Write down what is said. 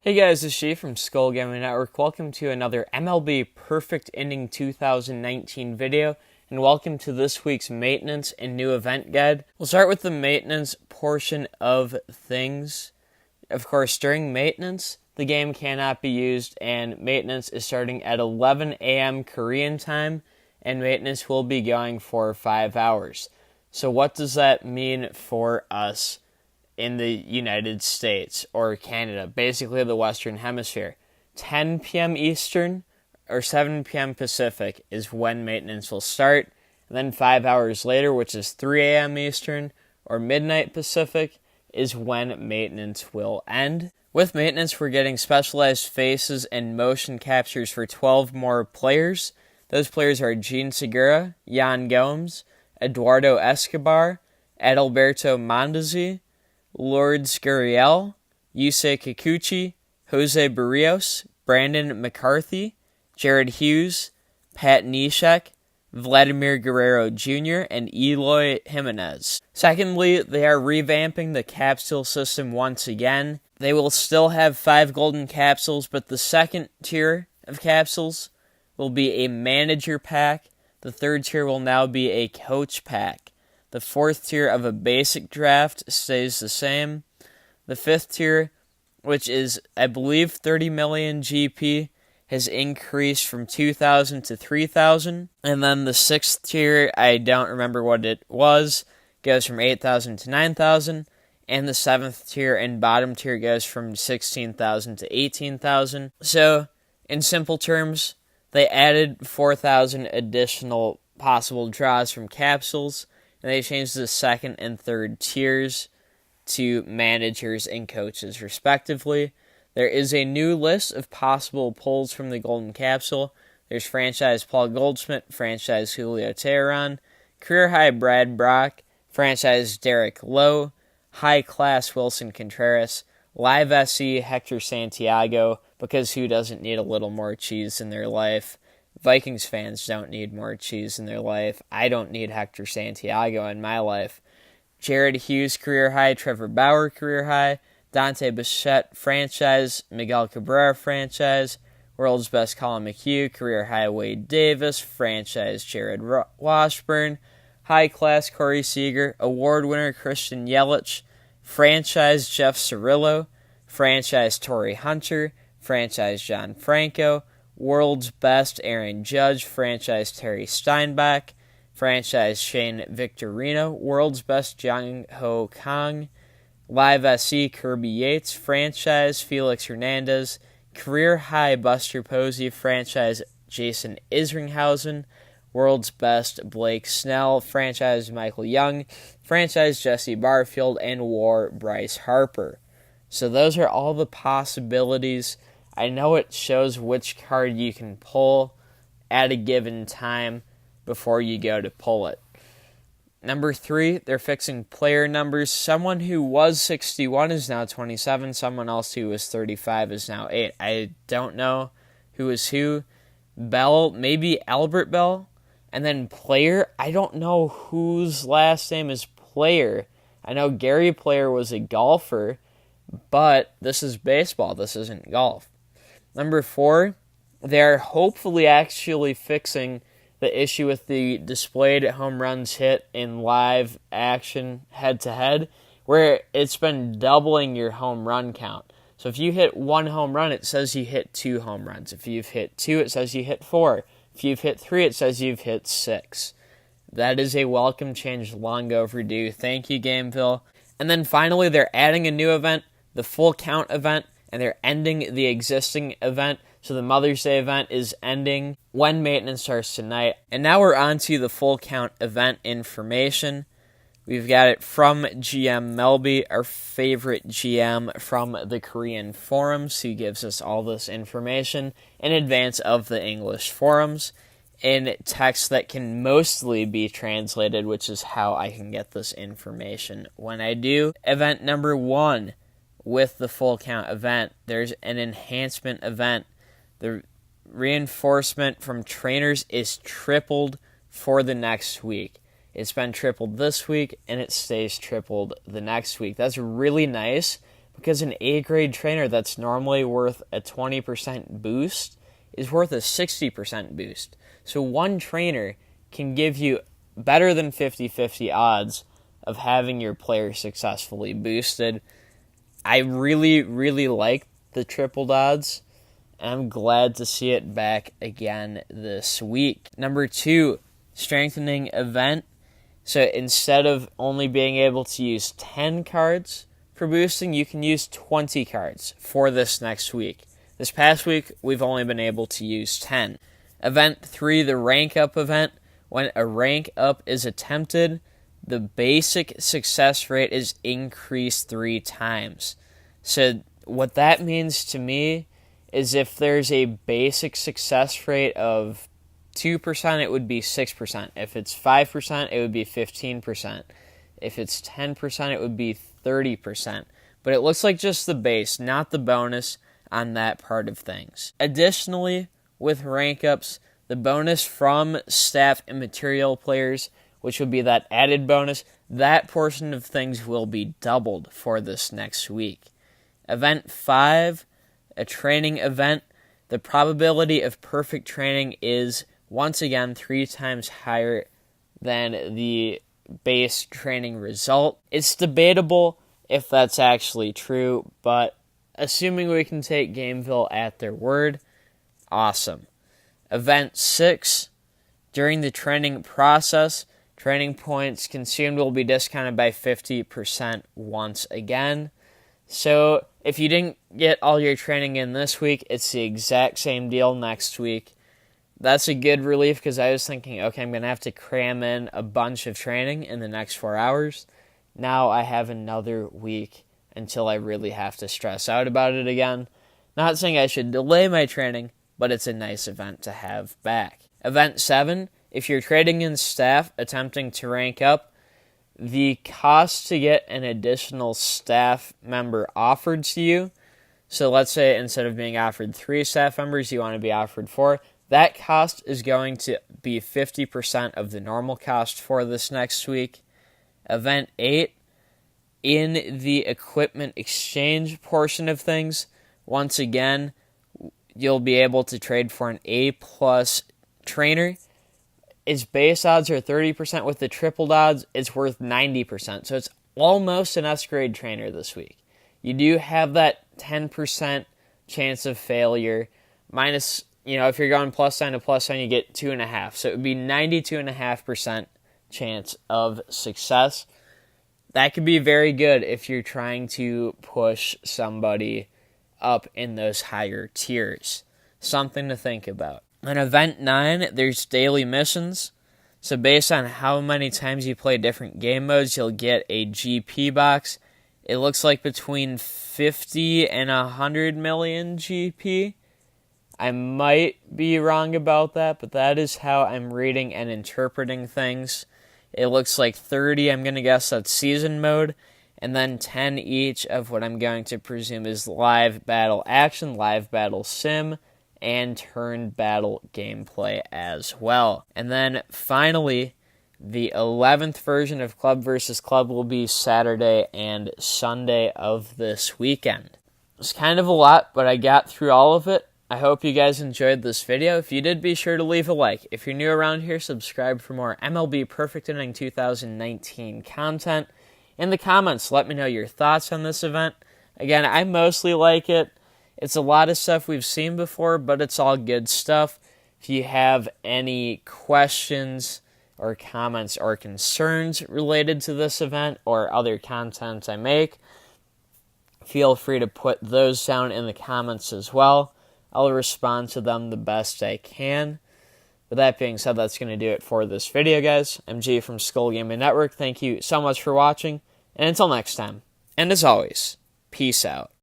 Hey guys, this is She from Skolgamingyt. Welcome to another MLB Perfect Inning 2019 video, and welcome to this week's maintenance and new event guide. We'll start with the maintenance portion of things. Of course, during maintenance, the game cannot be used, and maintenance is starting at 11 a.m. Korean time, and maintenance will be going for 5 hours. So what does that mean for us in the United States or Canada, basically the Western Hemisphere? 10 p.m. Eastern or 7 p.m. Pacific is when maintenance will start. And then 5 hours later, which is 3 a.m. Eastern or midnight Pacific, is when maintenance will end. With maintenance, we're getting specialized faces and motion captures for 12 more players. Those players are Gene Segura, Yan Gomes, Eduardo Escobar, Adalberto Mondesi, Lourdes Gurriel, Yusei Kikuchi, Jose Barrios, Brandon McCarthy, Jared Hughes, Pat Neshek, Vladimir Guerrero Jr., and Eloy Jimenez. Secondly, they are revamping the capsule system once again. They will still have 5 golden capsules, but the second tier of capsules will be a manager pack. The third tier will now be a coach pack. The fourth tier of a basic draft stays the same. The fifth tier, which is, I believe, 30 million GP, has increased from 2,000 to 3,000. And then the sixth tier, I don't remember what it was, goes from 8,000 to 9,000. And the seventh tier and bottom tier goes from 16,000 to 18,000. So, in simple terms, they added 4,000 additional possible draws from capsules, and they changed the second and third tiers to managers and coaches, respectively. There is a new list of possible pulls from the Golden Capsule. There's franchise Paul Goldschmidt, franchise Julio Teheran, career high Brad Brock, franchise Derek Lowe, high class Wilson Contreras, live SC Hector Santiago, because who doesn't need a little more cheese in their life? Vikings fans don't need more cheese in their life. I don't need Hector Santiago in my life. Jared Hughes, career high. Trevor Bauer, career high. Dante Bichette, franchise. Miguel Cabrera, franchise. World's best Colin McHugh, career high. Wade Davis, franchise. Jared Washburn. High class Corey Seager. Award winner Christian Yelich. Franchise Jeff Cirillo. Franchise Torrey Hunter. Franchise John Franco. World's best Aaron Judge, franchise Terry Steinbach, franchise Shane Victorino, world's best Jung Ho Kang, live SC Kirby Yates, franchise Felix Hernandez, career high Buster Posey, franchise Jason Isringhausen, world's best Blake Snell, franchise Michael Young, franchise Jesse Barfield, and war Bryce Harper. So those are all the possibilities. I know it shows which card you can pull at a given time before you go to pull it. Number 3, they're fixing player numbers. Someone who was 61 is now 27. Someone else who was 35 is now 8. I don't know who is who. Bell, maybe Albert Bell. And then player, I don't know whose last name is Player. I know Gary Player was a golfer, but this is baseball. This isn't golf. Number 4, they're hopefully actually fixing the issue with the displayed home runs hit in live action head-to-head, where it's been doubling your home run count. So if you hit 1 home run, it says you hit 2 home runs. If you've hit 2, it says you hit 4. If you've hit 3, it says you've hit 6. That is a welcome change, long overdue. Thank you, Gameville. And then finally, they're adding a new event, the full count event, and they're ending the existing event. So the Mother's Day event is ending when maintenance starts tonight. And now we're on to the full count event information. We've got it from GM Melby, our favorite GM from the Korean forums, who gives us all this information in advance of the English forums in text that can mostly be translated, which is how I can get this information when I do. Event number 1. With the full count event, there's an enhancement event. The reinforcement from trainers is tripled for the next week. It's been tripled this week, and it stays tripled the next week. That's really nice because an A-grade trainer that's normally worth a 20% boost is worth a 60% boost. So one trainer can give you better than 50-50 odds of having your player successfully boosted. I really, really like the tripled odds, and I'm glad to see it back again this week. Number 2, strengthening event. So instead of only being able to use 10 cards for boosting, you can use 20 cards for this next week. This past week, we've only been able to use 10. Event 3, the rank up event. When a rank up is attempted, the basic success rate is increased 3 times. So what that means to me is if there's a basic success rate of 2%, it would be 6%. If it's 5%, it would be 15%. If it's 10%, it would be 30%. But it looks like just the base, not the bonus on that part of things. Additionally, with rank ups, the bonus from staff and material players, which would be that added bonus, that portion of things will be doubled for this next week. Event 5, a training event. The probability of perfect training is once again 3 times higher than the base training result. It's debatable if that's actually true, but assuming we can take Gameville at their word, awesome. Event 6, during the training process, training points consumed will be discounted by 50% once again. So if you didn't get all your training in this week, it's the exact same deal next week. That's a good relief because I was thinking, okay, I'm going to have to cram in a bunch of training in the next 4 hours. Now I have another week until I really have to stress out about it again. Not saying I should delay my training, but it's a nice event to have back. Event 7, if you're trading in staff attempting to rank up, the cost to get an additional staff member offered to you, so let's say instead of being offered 3 staff members, you want to be offered 4, that cost is going to be 50% of the normal cost for this next week. Event 8, in the equipment exchange portion of things, once again, you'll be able to trade for an A+ trainer. Its base odds are 30%. With the tripled odds, it's worth 90%. So it's almost an S-grade trainer this week. You do have that 10% chance of failure. Minus, if you're going plus sign to plus sign, you get 2.5. So it would be 92.5% chance of success. That could be very good if you're trying to push somebody up in those higher tiers. Something to think about. In Event 9, there's daily missions. So based on how many times you play different game modes, you'll get a GP box. It looks like between 50 and 100 million GP. I might be wrong about that, but that is how I'm reading and interpreting things. It looks like 30, I'm going to guess that's season mode, and then 10 each of what I'm going to presume is live battle action, live battle sim, and turn battle gameplay as well. And then finally, the 11th version of Club vs. Club will be Saturday and Sunday of this weekend. It's kind of a lot, but I got through all of it. I hope you guys enjoyed this video. If you did, be sure to leave a like. If you're new around here, subscribe for more MLB Perfect Inning 2019 content. In the comments, let me know your thoughts on this event. Again, I mostly like it. It's a lot of stuff we've seen before, but it's all good stuff. If you have any questions or comments or concerns related to this event or other content I make, feel free to put those down in the comments as well. I'll respond to them the best I can. With that being said, that's going to do it for this video, guys. I'm G from skolgamingyt. Thank you so much for watching, and until next time, and as always, peace out.